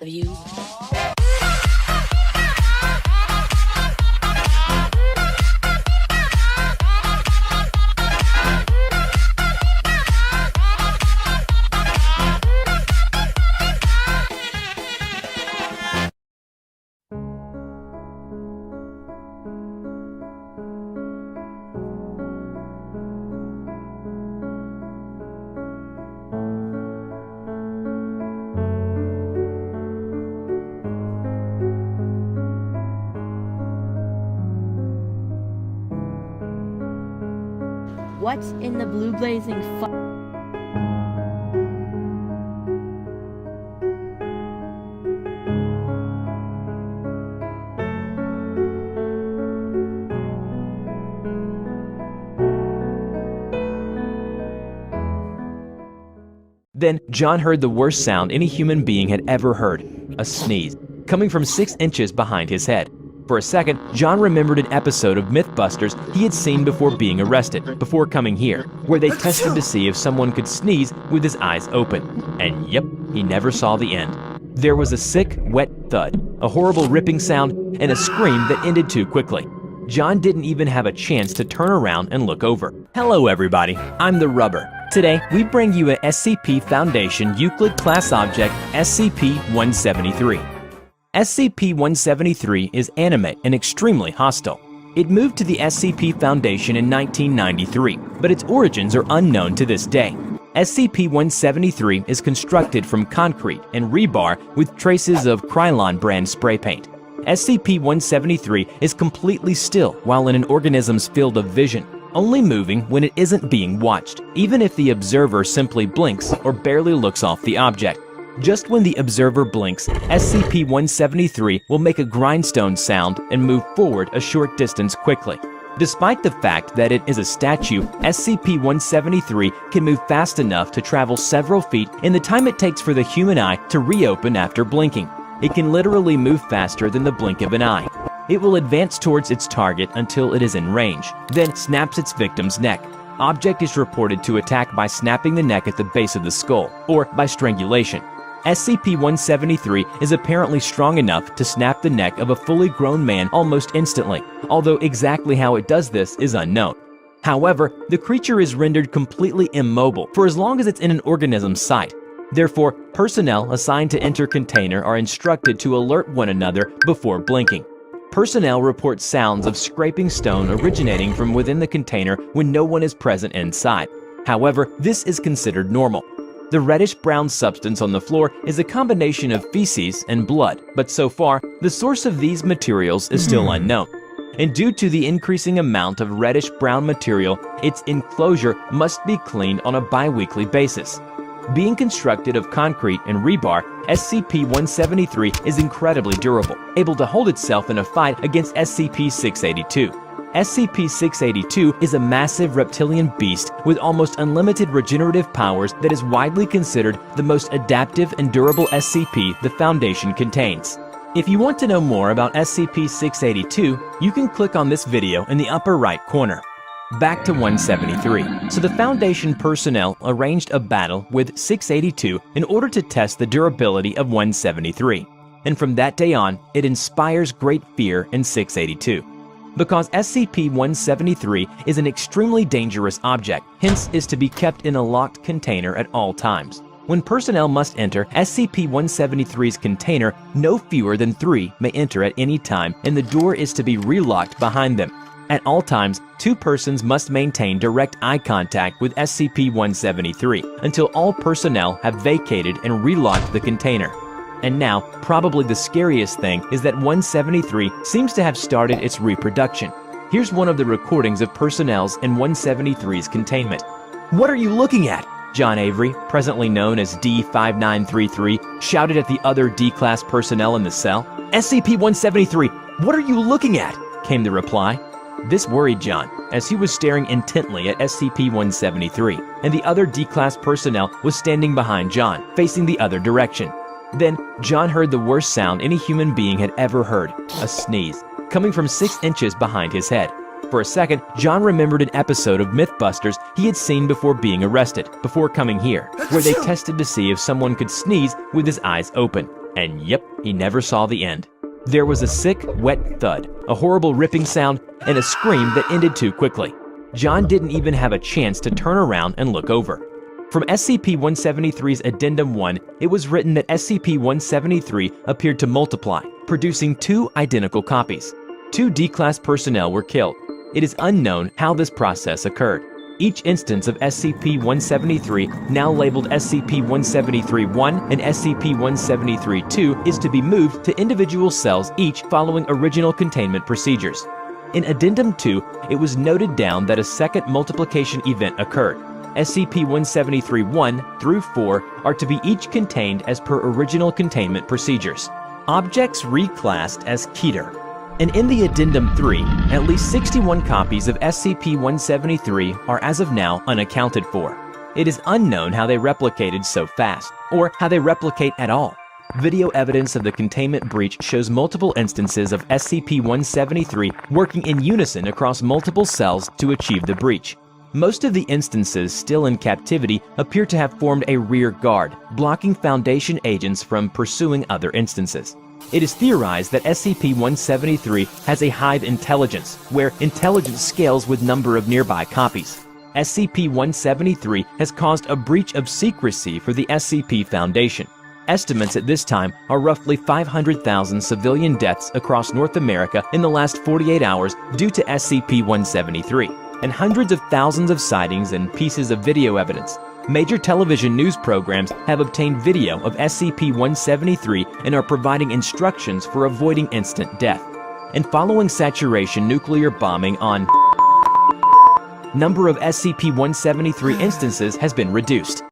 of you. What's in the blue blazing fire? Then, John heard the worst sound any human being had ever heard, a sneeze, coming from 6 inches behind his head. For a second, John remembered an episode of Mythbusters he had seen before being arrested, before coming here, where they tested to see if someone could sneeze with his eyes open. And yep, he never saw the end. There was a sick, wet thud, a horrible ripping sound, and a scream that ended too quickly. John didn't even have a chance to turn around and look over. Hello everybody, I'm the Rubber. Today, we bring you a SCP Foundation Euclid Class Object SCP-173. SCP-173 is animate and extremely hostile. It moved to the SCP Foundation in 1993, but its origins are unknown to this day. SCP-173 is constructed from concrete and rebar with traces of Krylon brand spray paint. SCP-173 is completely still while in an organism's field of vision, only moving when it isn't being watched, even if the observer simply blinks or barely looks off the object. Just when the observer blinks, SCP-173 will make a grindstone sound and move forward a short distance quickly. Despite the fact that it is a statue, SCP-173 can move fast enough to travel several feet in the time it takes for the human eye to reopen after blinking. It can literally move faster than the blink of an eye. It will advance towards its target until it is in range, then snaps its victim's neck. Object is reported to attack by snapping the neck at the base of the skull, or by strangulation. SCP-173 is apparently strong enough to snap the neck of a fully grown man almost instantly, although exactly how it does this is unknown. However, the creature is rendered completely immobile for as long as it's in an organism's sight. Therefore, personnel assigned to enter container are instructed to alert one another before blinking. Personnel report sounds of scraping stone originating from within the container when no one is present inside. However, this is considered normal. The reddish-brown substance on the floor is a combination of feces and blood, but so far, the source of these materials is still unknown. And due to the increasing amount of reddish-brown material, its enclosure must be cleaned on a bi-weekly basis. Being constructed of concrete and rebar, SCP-173 is incredibly durable, able to hold itself in a fight against SCP-682. SCP-682 is a massive reptilian beast with almost unlimited regenerative powers that is widely considered the most adaptive and durable SCP the Foundation contains. If you want to know more about SCP-682, you can click on this video in the upper right corner. Back to 173. So the Foundation personnel arranged a battle with 682 in order to test the durability of 173. And from that day on, it inspires great fear in 682. Because SCP-173 is an extremely dangerous object, hence is to be kept in a locked container at all times. When personnel must enter SCP-173's container, no fewer than 3 may enter at any time, and the door is to be relocked behind them. At all times, 2 persons must maintain direct eye contact with SCP-173 until all personnel have vacated and relocked the container. And now, probably the scariest thing is that 173 seems to have started its reproduction. Here's one of the recordings of personnel's in 173's containment. "What are you looking at?" John Avery, presently known as D-5933, shouted at the other D-Class personnel in the cell. "SCP-173, what are you looking at?" came the reply. This worried John, as he was staring intently at SCP-173, and the other D-Class personnel was standing behind John, facing the other direction. Then, John heard the worst sound any human being had ever heard, a sneeze, coming from 6 inches behind his head. For a second, John remembered an episode of Mythbusters he had seen before being arrested, before coming here, where they tested to see if someone could sneeze with his eyes open. And yep, he never saw the end. There was a sick, wet thud, a horrible ripping sound, and a scream that ended too quickly. John didn't even have a chance to turn around and look over. From SCP-173's Addendum 1, it was written that SCP-173 appeared to multiply, producing 2 identical copies. 2 D-Class personnel were killed. It is unknown how this process occurred. Each instance of SCP-173, now labeled SCP-173-1 and SCP-173-2, is to be moved to individual cells, each following original containment procedures. In Addendum 2, it was noted down that a second multiplication event occurred. SCP-173-1 through 4 are to be each contained as per original containment procedures. Objects reclassed as Keter. And in the Addendum 3, at least 61 copies of SCP-173 are as of now unaccounted for. It is unknown how they replicated so fast, or how they replicate at all. Video evidence of the containment breach shows multiple instances of SCP-173 working in unison across multiple cells to achieve the breach. Most of the instances still in captivity appear to have formed a rear guard, blocking Foundation agents from pursuing other instances. It is theorized that SCP-173 has a hive intelligence, where intelligence scales with number of nearby copies. SCP-173 has caused a breach of secrecy for the SCP Foundation. Estimates at this time are roughly 500,000 civilian deaths across North America in the last 48 hours due to SCP-173, and hundreds of thousands of sightings and pieces of video evidence. Major television news programs have obtained video of SCP-173 and are providing instructions for avoiding instant death. And following saturation nuclear bombing on number of SCP-173 instances has been reduced.